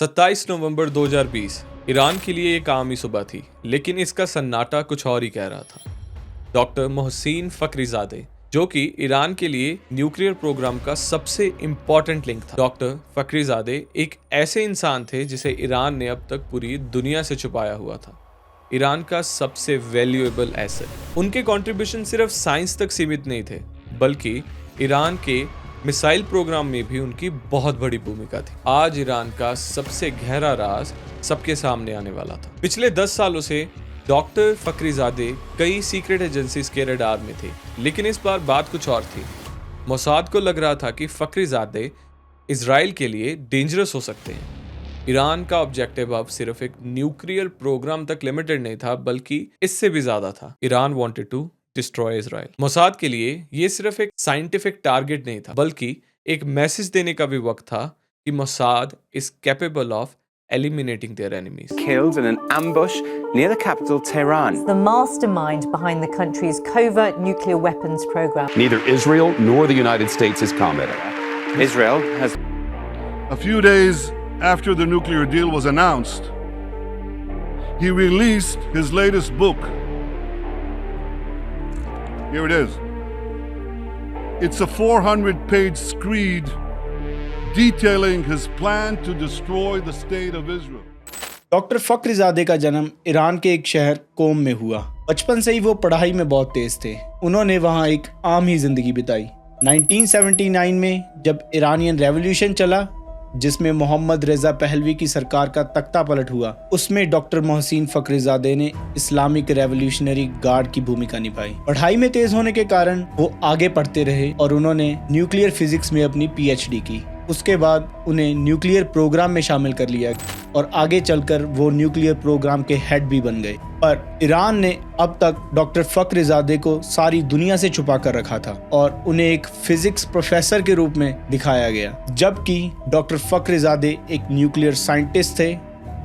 27 नवंबर 2020 Iran के लिए एक आम ही सुबह थी, लेकिन इसका सन्नाटा कुछ और ही कह रहा था। डॉक्टर मोहसिन फखरीजादे, जो कि ईरान के लिए न्यूक्लियर प्रोग्राम का सबसे इम्पोर्टेंट लिंक था। डॉक्टर फखरीजादे एक ऐसे इंसान थे जिसे ईरान ने अब तक पूरी दुनिया से छुपाया हुआ था। ईरान का सबसे वैल्यूएबल एसेट। उनके कंट्रीब्यूशन सिर्फ साइंस तक सीमित नहीं थे, बल्कि ईरान के मिसाइल प्रोग्राम में भी उनकी बहुत बड़ी भूमिका थी। आज ईरान का सबसे गहरा राज सबके सामने आने वाला था। पिछले 10 सालों से डॉक्टर फखरीजादे कई सीक्रेट एजेंसीज के रडार में थे, लेकिन इस बार बात कुछ और थी। मोसाद को लग रहा था कि फखरीजादे इजराइल के लिए डेंजरस हो सकते हैं। ईरान का ऑब्जेक्टिव अब सिर्फ एक न्यूक्लियर प्रोग्राम तक लिमिटेड नहीं था, बल्कि इससे भी ज्यादा था। Iran wanted to destroy Israel. Mossad के लिए ये सिर्फ एक साइंटिफिक टारगेट नहीं था, बल्कि एक मैसेज देने का भी वक्त था कि Mossad is capable of eliminating their enemies. Killed in an ambush near the capital Tehran. The mastermind behind the country's covert nuclear weapons program. Neither Israel nor the United States has commented. Israel has. A few days after the nuclear deal was announced, he released his latest book. Here it is. It's a 400-page screed detailing his plan to destroy the state of Israel. Doctor Fakhrizadeh का जन्म Iran के एक शहर कोम में हुआ। बचपन से ही वो पढ़ाई में बहुत तेज थे। उन्होंने वहाँ एक आम ही जिंदगी बिताई। 1979 में जब ईरानियन रेवोल्यूशन चला, जिसमें मोहम्मद रेजा पहलवी की सरकार का तख्ता पलट हुआ, उसमें डॉक्टर मोहसिन फखरीजादे ने इस्लामिक रेवोल्यूशनरी गार्ड की भूमिका निभाई। पढ़ाई में तेज होने के कारण वो आगे पढ़ते रहे और उन्होंने न्यूक्लियर फिजिक्स में अपनी PhD की। उसके बाद उन्हें न्यूक्लियर प्रोग्राम में शामिल कर लिया और आगे चलकर वो न्यूक्लियर प्रोग्राम के हेड भी बन गए। पर ईरान ने अब तक डॉक्टर फखरीजादे को सारी दुनिया से छुपा कर रखा था और उन्हें एक फिजिक्स प्रोफेसर के रूप में दिखाया गया, जबकि डॉक्टर फखरीजादे एक न्यूक्लियर साइंटिस्ट थे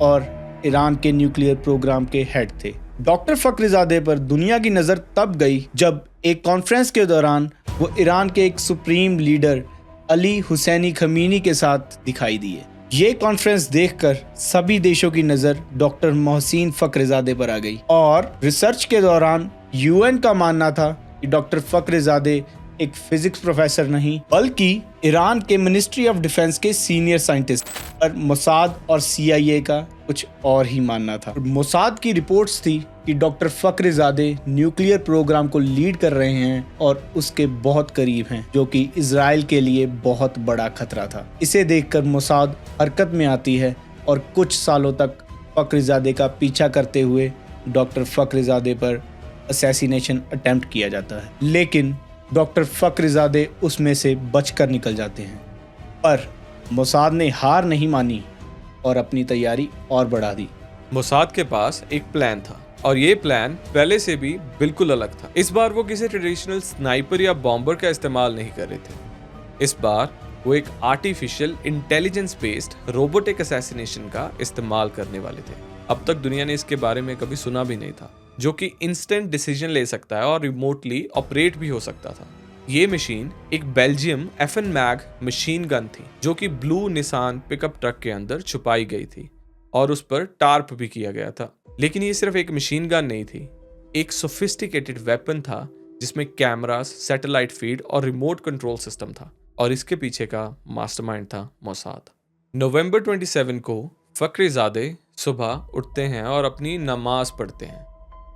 और ईरान के न्यूक्लियर प्रोग्राम के हेड थे। डॉक्टर फखरीजादे पर दुनिया की नज़र तब गई जब एक कॉन्फ्रेंस के दौरान वो ईरान के एक supreme leader Ali Hosseini Khamenei के साथ दिखाई दिए। ये कॉन्फ्रेंस देखकर सभी देशों की नज़र डॉक्टर मोहसिन फखरीजादे पर आ गई और रिसर्च के दौरान UN का मानना था कि डॉक्टर फखरीजादे एक फिजिक्स प्रोफेसर नहीं, बल्कि ईरान के मिनिस्ट्री ऑफ डिफेंस के सीनियर साइंटिस्ट। पर मोसाद और CIA का कुछ और ही मानना था। मोसाद की रिपोर्ट्स थी कि डॉक्टर फखरीजादे न्यूक्लियर प्रोग्राम को लीड कर रहे हैं और उसके बहुत करीब हैं, जो कि इजराइल के लिए बहुत बड़ा खतरा था। इसे देखकर मोसाद हरकत में आती है और कुछ सालों तक फखरीजादे का पीछा करते हुए डॉक्टर फखरीजादे पर असैसिनेशन अटेम्प्ट किया जाता है, लेकिन डॉक्टर फखरीजादे उसमें से बचकर निकल जाते हैं। पर मोसाद ने हार नहीं मानी और अपनी तैयारी और बढ़ा दी। मोसाद के पास एक प्लान था और ये प्लान पहले से भी बिल्कुल अलग था। इस बार वो किसी ट्रेडिशनल स्नाइपर या बॉम्बर का इस्तेमाल नहीं कर रहे थे। इस बार वो एक artificial intelligence based robotic assassination का इस्तेमाल करने वाले थे। अब तक दुनिया ने इसके बारे में कभी सुना भी नहीं था, जो कि इंस्टेंट डिसीजन ले सकता है और रिमोटली ऑपरेट भी हो सकता था। ये मशीन एक Belgium FN mag machine gun थी, जो कि ब्लू निसान पिकअप ट्रक के अंदर छुपाई गई थी और उस पर टार्प भी किया गया था। लेकिन ये सिर्फ एक मशीन गन नहीं थी, एक सोफिस्टिकेटेड वेपन था जिसमें कैमरास, सैटेलाइट फीड और रिमोट कंट्रोल सिस्टम था, और इसके पीछे का मास्टरमाइंड था मोसाद। नवंबर 27 को फखरीजादे सुबह उठते हैं और अपनी नमाज पढ़ते हैं।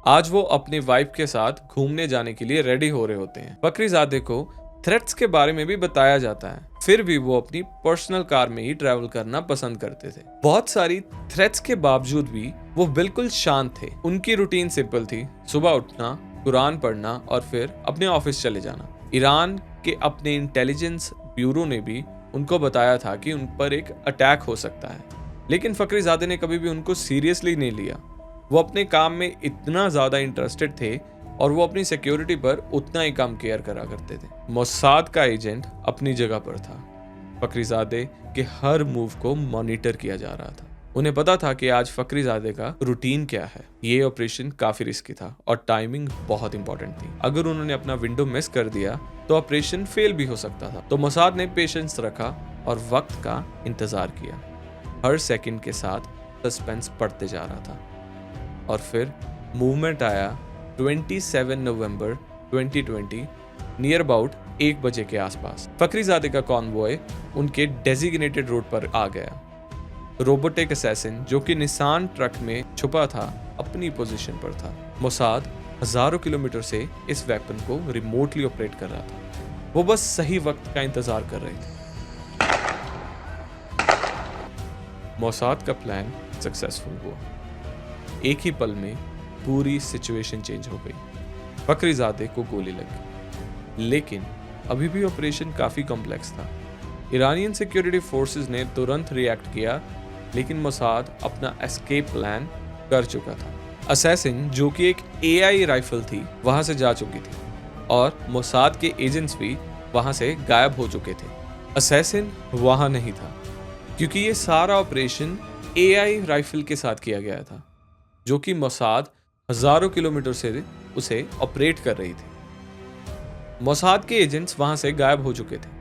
आज वो अपनी वाइफ के साथ घूमने जाने के लिए रेडी हो रहे होते हैं। फखरीजादे को थ्रेट्स के बारे में भी बताया जाता है, फिर भी वो अपनी पर्सनल कार में ही ट्रैवल करना पसंद करते थे। बहुत सारी थ्रेट्स के बावजूद भी वो बिल्कुल शांत थे। उनकी रूटीन सिंपल थी, सुबह उठना, कुरान पढ़ना और फिर अपने ऑफिस चले जाना। ईरान के अपने इंटेलिजेंस ब्यूरो ने भी उनको बताया था कि उन पर एक अटैक हो सकता है, लेकिन फखरीजादे ने कभी भी उनको सीरियसली नहीं लिया। वो अपने काम में इतना ज़्यादा इंटरेस्टेड थे और वो अपनी सिक्योरिटी पर उतना ही कम केयर करा करते थे। मोसाद का एजेंट अपनी जगह पर था। फखरीजादे के हर मूव को मॉनिटर किया जा रहा था। उन्हें पता था कि आज फखरीजादे का रूटीन क्या है। ये ऑपरेशन काफ़ी रिस्की था और टाइमिंग बहुत इंपॉर्टेंट थी। अगर उन्होंने अपना विंडो मिस कर दिया तो ऑपरेशन फेल भी हो सकता था। तो मोसाद ने पेशेंस रखा और वक्त का इंतज़ार किया। हर सेकंड के साथ सस्पेंस बढ़ते जा रहा था। और फिर मूवमेंट आया 27 नवंबर 2020 नियर अबाउट 1 बजे के आसपास। फखरीजादे का कॉन्वॉय उनके डेजिग्नेटेड रोड पर आ गया। रोबोटिक असैसिन जो कि निसान ट्रक में छुपा था अपनी पोजीशन पर था। मोसाद हजारों किलोमीटर से इस वेपन को रिमोटली ऑपरेट कर रहा था। वो बस सही वक्त का इंतजार कर रहे थे। मोसाद का प्लान सक्सेसफुल हुआ। एक ही पल में पूरी सिचुएशन चेंज हो गई। फखरीजादे को गोली लगी, लेकिन अभी भी ऑपरेशन काफी कॉम्प्लेक्स था। ईरानियन सिक्योरिटी फोर्सेस ने तुरंत रिएक्ट किया, लेकिन मोसाद अपना एस्केप प्लान कर चुका था। असैसिन जो कि एक एआई राइफल थी वहां से जा चुकी थी और मोसाद के एजेंट्स भी वहां से गायब हो चुके थे। असैसिन वहां नहीं था क्योंकि ये सारा ऑपरेशन एआई राइफल के साथ किया गया था, जो कि मोसाद हजारों किलोमीटर से उसे ऑपरेट कर रही थी। मोसाद के एजेंट्स वहां से गायब हो चुके थे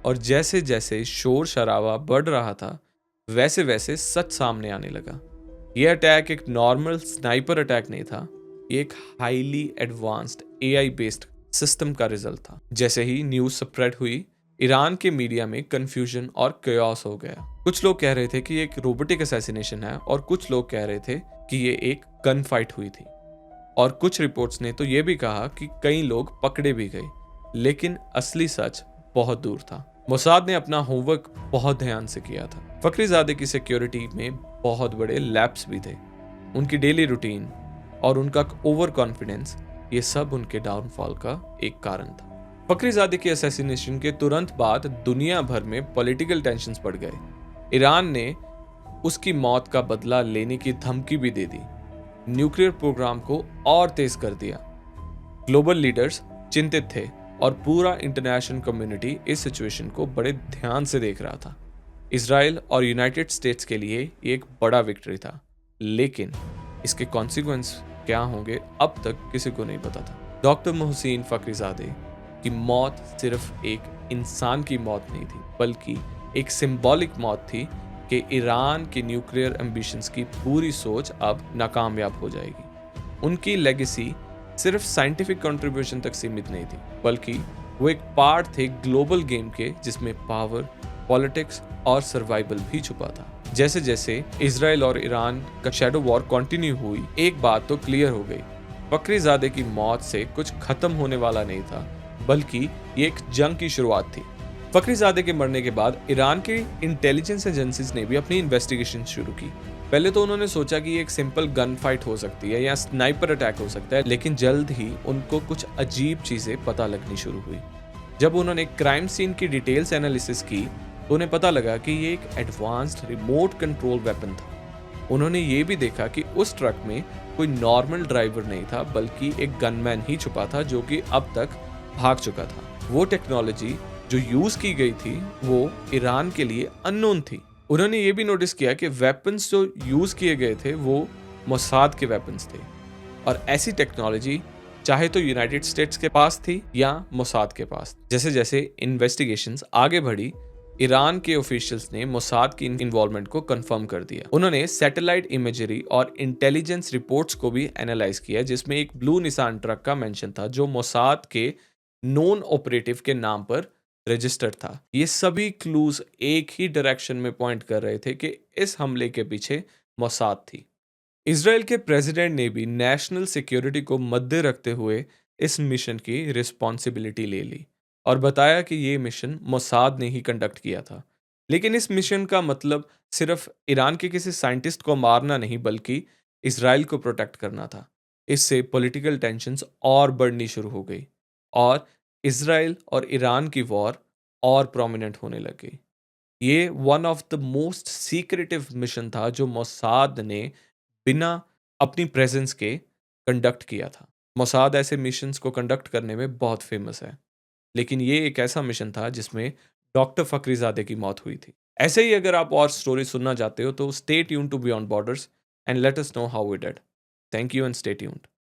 और जैसे जैसे शोर शराबा बढ़ रहा था वैसे वैसे सच सामने आने लगा। यह अटैक एक नॉर्मल स्नाइपर अटैक नहीं था, ये एक highly advanced AI based system का रिजल्ट था। जैसे ही न्यूज स्प्रेड हुई, ईरान के मीडिया में कंफ्यूजन और कयास हो गया। कुछ लोग कह रहे थे कि ये एक रोबोटिक असैसिनेशन है और कुछ लोग कह रहे थे कि ये एक गन फाइट हुई थी। और कुछ रिपोर्ट्स ने तो ये भी कहा कि कई लोग पकड़े भी गए, लेकिन असली सच बहुत दूर था। मोसाद ने अपना होमवर्क बहुत ध्यान से किया था। फखरीजादे की सिक्योरिटी में बहुत बड़े लैप्स भी थे। उनकी डेली रूटीन और उनका ओवर कॉन्फिडेंस, ये सब उनके डाउनफॉल का एक कारण था। फखरीजादे के असैसिनेशन के तुरंत बाद दुनिया भर में पॉलिटिकल टेंशन्स बढ़ गए। ईरान ने उसकी मौत का बदला लेने की धमकी भी दे दी, न्यूक्लियर प्रोग्राम को और तेज कर दिया। ग्लोबल लीडर्स चिंतित थे और पूरा इंटरनेशनल कम्युनिटी इस सिचुएशन को बड़े ध्यान से देख रहा था। इजराइल और यूनाइटेड स्टेट्स के लिए ये एक बड़ा विक्ट्री था, लेकिन इसके कॉन्सिक्वेंस क्या होंगे अब तक किसी को नहीं पता था। डॉक्टर मोहसिन फखरीजादे की मौत सिर्फ एक इंसान की मौत नहीं थी, बल्कि एक सिंबॉलिक मौत थी कि ईरान के न्यूक्लियर एम्बिशंस की पूरी सोच अब नाकामयाब हो जाएगी। उनकी लेगेसी सिर्फ साइंटिफिक कंट्रीब्यूशन तक सीमित नहीं थी, बल्कि वो एक पार्ट थे ग्लोबल गेम के जिसमें पावर, पॉलिटिक्स और सर्वाइवल भी छुपा था। जैसे जैसे इजराइल और ईरान का शैडो वॉर कंटिन्यू हुई, एक बात तो क्लियर हो गई, फखरीजादे की मौत से कुछ खत्म होने वाला नहीं था, बल्कि ये एक जंग की शुरुआत थी। फखरीजादे के मरने के बाद ईरान की इंटेलिजेंस एजेंसीज ने भी अपनी इन्वेस्टिगेशन शुरू की। पहले तो उन्होंने सोचा कि ये एक सिंपल गन फाइट हो सकती है या स्नाइपर अटैक हो सकता है, लेकिन जल्द ही उनको कुछ अजीब चीजें पता लगनी शुरू हुई। जब उन्होंने क्राइम सीन की डिटेल्स एनालिसिस की तो उन्हें पता लगा कि ये एक एडवांस्ड रिमोट कंट्रोल वेपन था। उन्होंने ये भी देखा कि उस ट्रक में कोई नॉर्मल ड्राइवर नहीं था, बल्कि एक गनमैन ही छुपा था जो कि अब तक भाग चुका था। वो टेक्नोलॉजी जो यूज की गई थी वो ईरान के लिए अननोन थी। उन्होंने ये भी नोटिस किया कि वेपन्स जो यूज किए गए थे वो मोसाद के वेपन्स थे, और ऐसी टेक्नोलॉजी चाहे तो यूनाइटेड स्टेट्स के पास थी या मोसाद के पास। जैसे जैसे इन्वेस्टिगेशंस आगे बढ़ी, ईरान के ऑफिशियल्स ने मोसाद की इन्वॉल्वमेंट को कंफर्म कर दिया। उन्होंने सैटेलाइट इमेजरी और इंटेलिजेंस रिपोर्ट्स को भी एनालाइज किया, जिसमें एक ब्लू निसान ट्रक का मेंशन था जो मोसाद के नोन ऑपरेटिव के नाम पर रजिस्टर्ड था। ये सभी क्लूज एक ही डायरेक्शन में पॉइंट कर रहे थे कि इस हमले के पीछे मोसाद थी। इजराइल के प्रेसिडेंट ने भी नेशनल सिक्योरिटी को मद्दे रखते हुए इस मिशन की रिस्पॉन्सिबिलिटी ले ली और बताया कि ये मिशन मोसाद ने ही कंडक्ट किया था। लेकिन इस मिशन का मतलब सिर्फ ईरान के किसी साइंटिस्ट को मारना नहीं, बल्कि इजराइल को प्रोटेक्ट करना था। इससे पॉलिटिकल टेंशन्स और बढ़नी शुरू हो गई और इजराइल और ईरान की वॉर और प्रोमिनेंट होने लग गई। ये one of the most secretive mission था जो मोसाद ने बिना अपनी प्रेजेंस के कंडक्ट किया था। मोसाद ऐसे मिशंस को कंडक्ट करने में बहुत फेमस है, लेकिन ये एक ऐसा मिशन था जिसमें डॉक्टर फखरीजादे की मौत हुई थी। ऐसे ही अगर आप और स्टोरी सुनना चाहते हो तो stay tuned to Beyond Borders and let us know how we did. Thank you and stay tuned.